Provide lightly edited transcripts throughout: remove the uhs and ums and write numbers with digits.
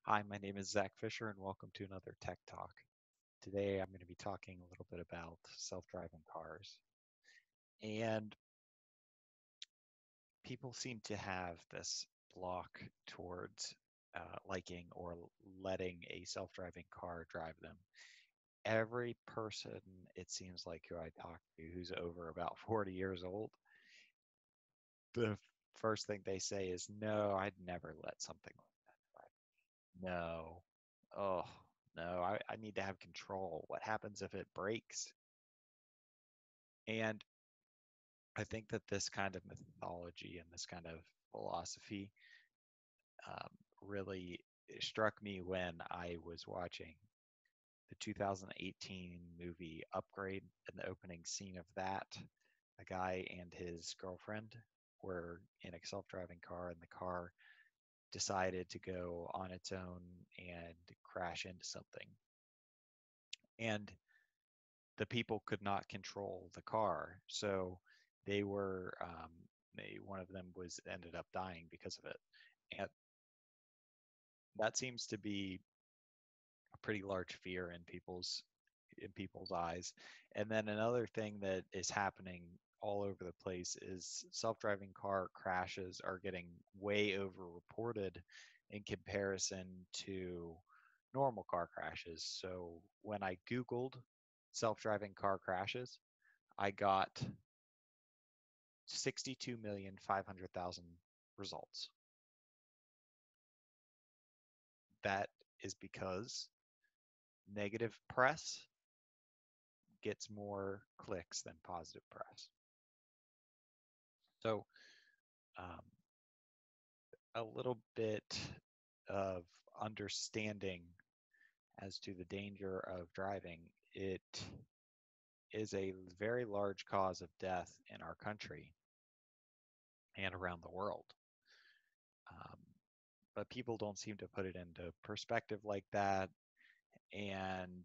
Hi, my name is Zach Fisher, and welcome to another Tech Talk. Today, I'm going to be talking a little bit about self-driving cars. And people seem to have this block towards liking or letting a self-driving car drive them. Every person, it seems like, who I talk to who's over about 40 years old, the first thing they say is, "No, I'd never let something like that drive. No. Oh, no, I need to have control. What happens if it breaks?" And I think that this kind of mythology and this kind of philosophy um, really struck me when I was watching the 2018 movie Upgrade. In the opening scene of that, a guy and his girlfriend were in a self-driving car, and the car decided to go on its own and crash into something. And the people could not control the car, so they were one of them was ended up dying because of it, and that seems to be a pretty large fear in people's eyes. And then another thing that is happening all over the place is self-driving car crashes are getting way over reported in comparison to normal car crashes. So when I googled self-driving car crashes, I got 62,500,000 results. That is because negative press gets more clicks than positive press. So, um, a little bit of understanding as to the danger of driving. It is a very large cause of death in our country and around the world. Um, but people don't seem to put it into perspective like that, and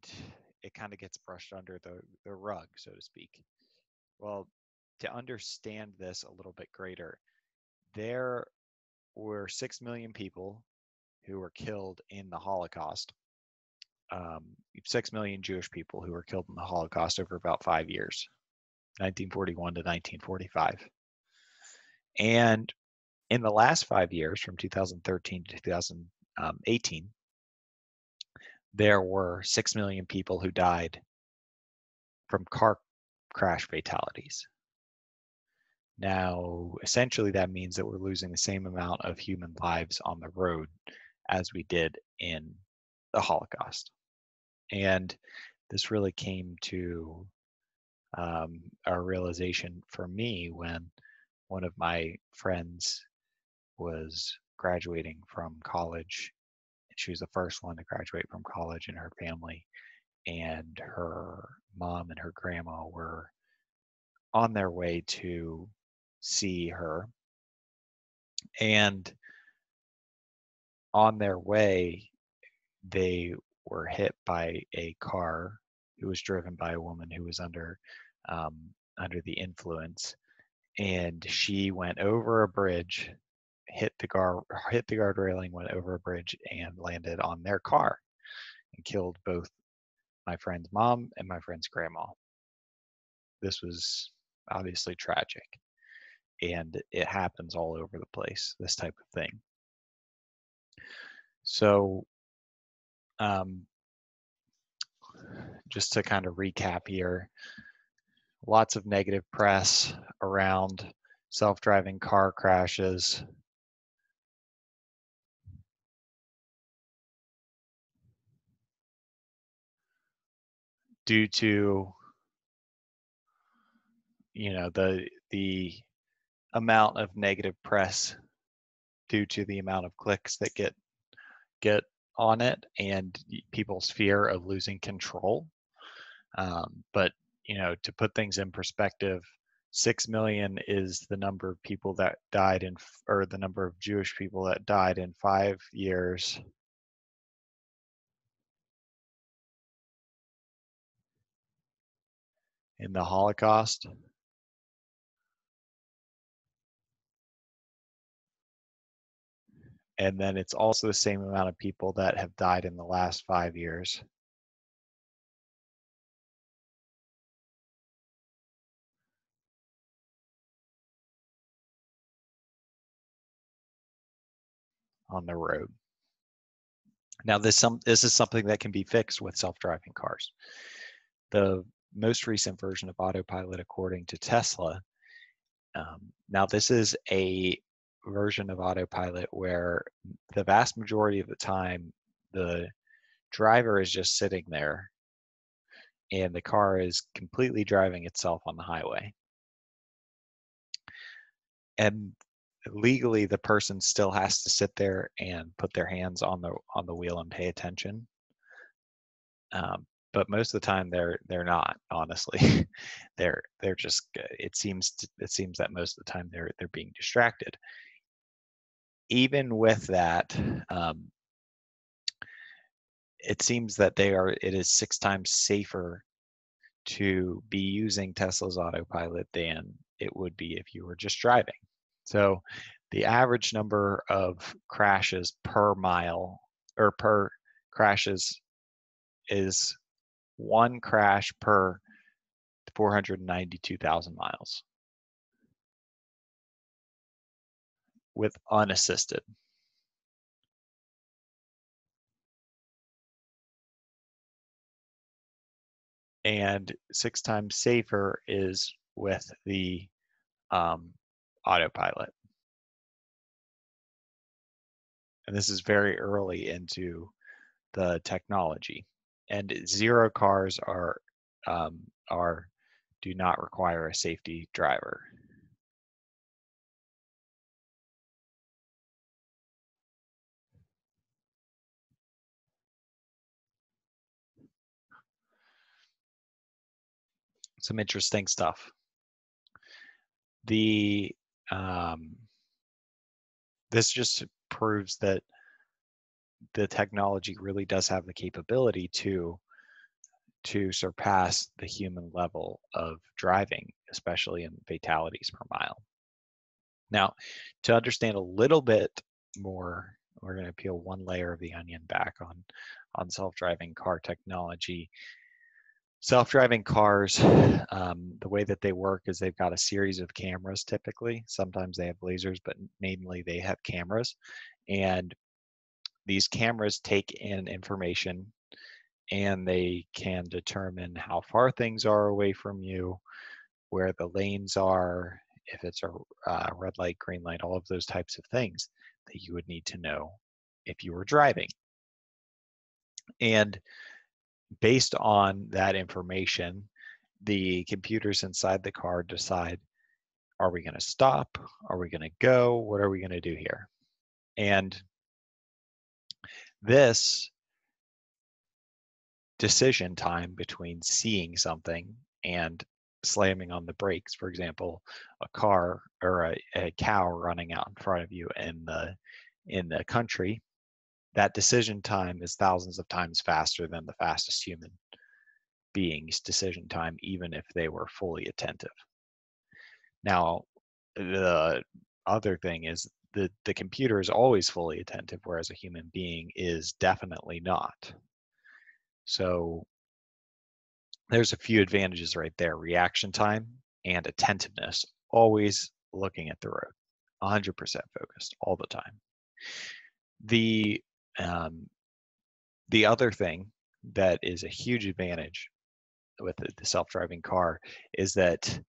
it kind of gets brushed under the rug, so to speak. Well, to understand this a little bit greater, there were 6 million people who were killed in the Holocaust. 6 million Jewish people who were killed in the Holocaust over about 5 years, 1941 to 1945. And in the last 5 years, from 2013 to 2018, there were 6 million people who died from car crash fatalities. Now, essentially, that means that we're losing the same amount of human lives on the road as we did in the Holocaust. And this really came to a realization for me when one of my friends was graduating from college. And she was the first one to graduate from college in her family. And her mom and her grandma were on their way to see her. And on their way, they were hit by a car who was driven by a woman who was um, under the influence, and she went over a bridge, hit the guard railing, went over a bridge, and landed on their car and killed both my friend's mom and my friend's grandma. This was obviously tragic, and it happens all over the place. This type of thing. So, um, just to kind of recap here, lots of negative press around self-driving car crashes. Due to the amount of negative press due to the amount of clicks that get on it and people's fear of losing control. But to put things in perspective, 6 million is the number of people that died or the number of Jewish people that died in 5 years. In the Holocaust. And then it's also the same amount of people that have died in the last 5 years. On the road. Now, this is something that can be fixed with self-driving cars. The most recent version of autopilot, according to Tesla, now this is a version of autopilot where the vast majority of the time the driver is just sitting there and the car is completely driving itself on the highway. And legally the person still has to sit there and put their hands on the wheel and pay attention. But most of the time they're not, honestly. they're just, it seems that most of the time they're being distracted. Even with that, it seems that it is 6 times safer to be using Tesla's autopilot than it would be if you were just driving. So the average number of crashes per mile or per crashes is 1 crash per 492,000 miles with unassisted. And 6 times safer is with the autopilot. And this is very early into the technology. And 0 cars do not require a safety driver. Some interesting stuff. This just proves that the technology really does have the capability to surpass the human level of driving, especially in fatalities per mile. Now, to understand a little bit more, we're going to peel one layer of the onion back on self-driving car technology. Self-driving cars, the way that they work is they've got a series of cameras typically. Sometimes they have lasers, but mainly they have cameras. And these cameras take in information and they can determine how far things are away from you, where the lanes are, if it's a red light, green light, all of those types of things that you would need to know if you were driving. And based on that information, the computers inside the car decide, are we going to stop? Are we going to go? What are we going to do here? And this decision time between seeing something and slamming on the brakes, for example, a car or a cow running out in front of you in the country, that decision time is thousands of times faster than the fastest human being's decision time, even if they were fully attentive. Now, the other thing is the computer is always fully attentive, whereas a human being is definitely not. So there's a few advantages right there: reaction time and attentiveness, always looking at the road, 100% focused all the time. The other thing that is a huge advantage with the self-driving car is that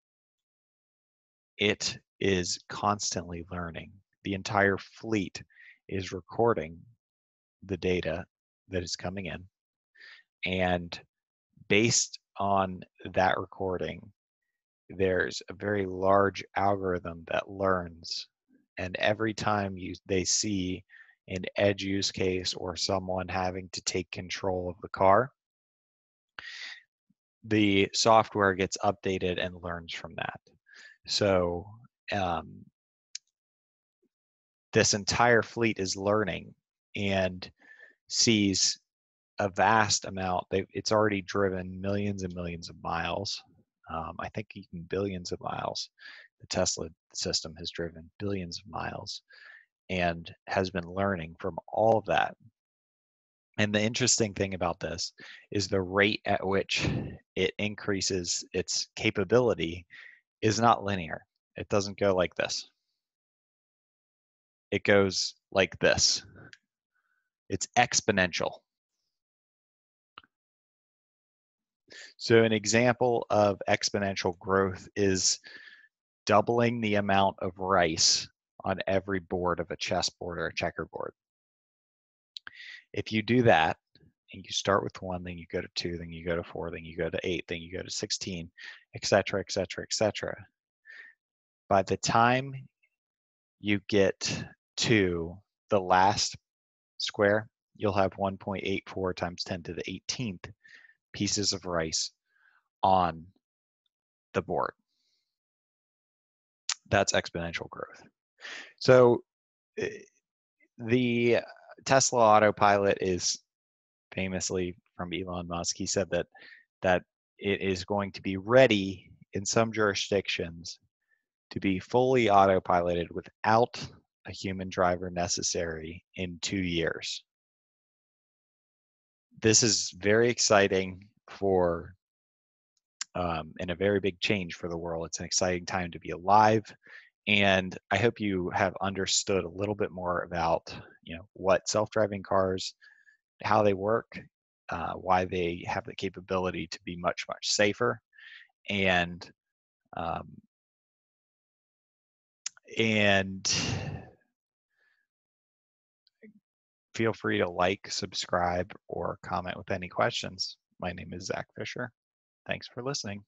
it is constantly learning. The entire fleet is recording the data that is coming in, and based on that recording, there's a very large algorithm that learns, and every time they see an edge use case or someone having to take control of the car, the software gets updated and learns from that. So this entire fleet is learning and sees a vast amount. It's already driven millions and millions of miles. I think even billions of miles. The Tesla system has driven billions of miles. and has been learning from all of that. And the interesting thing about this is the rate at which it increases its capability is not linear. It doesn't go like this. It goes like this. It's exponential. So an example of exponential growth is doubling the amount of rice on every board of a chessboard or a checkerboard. If you do that, and you start with 1, then you go to 2, then you go to 4, then you go to 8, then you go to 16, etc., etc., etc. By the time you get to the last square, you'll have 1.84 times 10 to the 18th pieces of rice on the board. That's exponential growth. So the Tesla autopilot is famously from Elon Musk. He said that it is going to be ready in some jurisdictions to be fully autopiloted without a human driver necessary in 2 years. This is very exciting for and a very big change for the world. It's an exciting time to be alive, and I hope you have understood a little bit more about what self-driving cars, how they work, why they have the capability to be much safer, and um, and feel free to like, subscribe, or comment with any questions. My name is Zach Fisher. Thanks for listening.